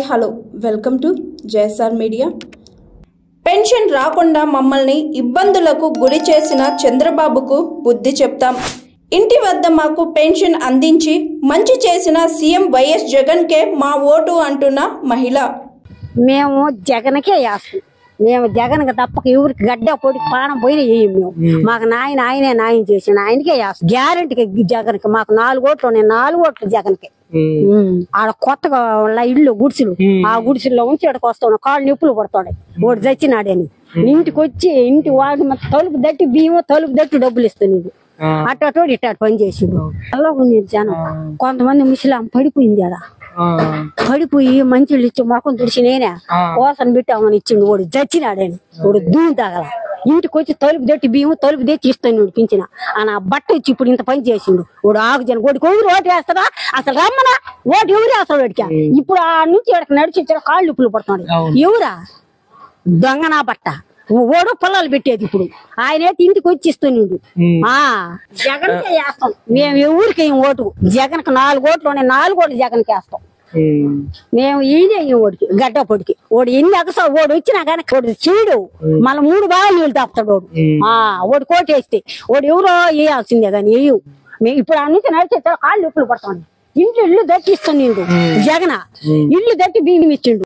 Hello welcome to JSR media. Pension రాకుండా మమ్మల్ని ఇబ్బందులకు గురి చేసిన చంద్రబాబుకు బుద్ధి చెప్తాం. ఇంటి వద్ద మాకు పెన్షన్ అందించి మంచి చేసిన సీఎం వైఎస్ జగన్కే మా ఓటు అంటున్న మహిళ. మేము జగన్కే వేస్తాం. మేము జగన్కి తప్పక ఎవరికి గడ్డ పొడి పానం పోయినా వేయం. మేము మాకు ఆయనే న్యాయం చేసిన ఆయనకే వేస్తాం. గ్యారంటీకి జగన్కి మాకు 4 ఓట్లు ఉన్నాయి. 4 ఓట్లు జగన్కి. ఆడ కొత్తగా ఇల్లు గుడిసెలు, ఆ గుడిసెల్లో ఉంచి ఇక్కడికి వస్తాడు. కాళ్ళు నొప్పులు పడతాడు. వాడు చచ్చినాడని ఇంటికి వచ్చి ఇంటి వాడి తలుపు దట్టి బియ్యం తలుపు దట్టి డబ్బులు ఇస్తుంది. అట్టోడు ఇట్టాడు పని చేసిండు. అలా ఉంది జనం. కొంతమంది ముసలాం పడిపోయింది. ఆడ పడిపోయి మంచిళ్ళు ఇచ్చి మొఖం తుడిచి నేనే కోసను పెట్టామని ఇచ్చిండు. వాడు చచ్చినాడని వాడు దూని తాగల. ఇంటికి వచ్చి తలుపు దట్టి బియ్యం తలుపు తెచ్చి ఇస్తాను పింఛన. ఆ నా బట్ట వచ్చి ఇప్పుడు ఇంత పని చేసిండు. వాడు ఆగుజన వాడికి ఎవరు ఓటు వేస్తారా? అసలు రమ్మనా ఓటు ఎవరు వేస్తాడు వాడికి? ఇప్పుడు ఆ నుంచి వాడికి నడిచి వచ్చారు. కాళ్ళు నొప్పులు పడుతున్నాడు. ఎవరా దొంగ నా బట్ట ఓడు పొలాలు పెట్టేది. ఇప్పుడు ఆయన ఇంటికి వచ్చి ఇస్తున్నాడు. జగన్కే వేస్తాం మేము. ఎవరికి ఓటు జగన్కి 4 ఓట్లు ఉన్నాయి. 4 ఓట్లు జగన్కి వేస్తాం మేము. ఈయనే ఓడికి గడ్డ పొడికి ఓడి ఎన్ని అగసా ఓడి వచ్చినా కానీ ఓడి చీడు మళ్ళీ 3 బాగా నీళ్ళు తాపుతాడు వాడు. ఓడి కోటేస్తే ఓడి ఎవరో వేయాల్సిందే కానీ వేయవు. మేము ఇప్పుడు ఆ నుంచి నడిచేస్తారు. కాళ్ళు నొప్పులు పడతాం. ఇల్లు దట్టి ఇస్తున్నాడు జగన్. ఇల్లు దట్టి బియ్యం ఇచ్చిండు.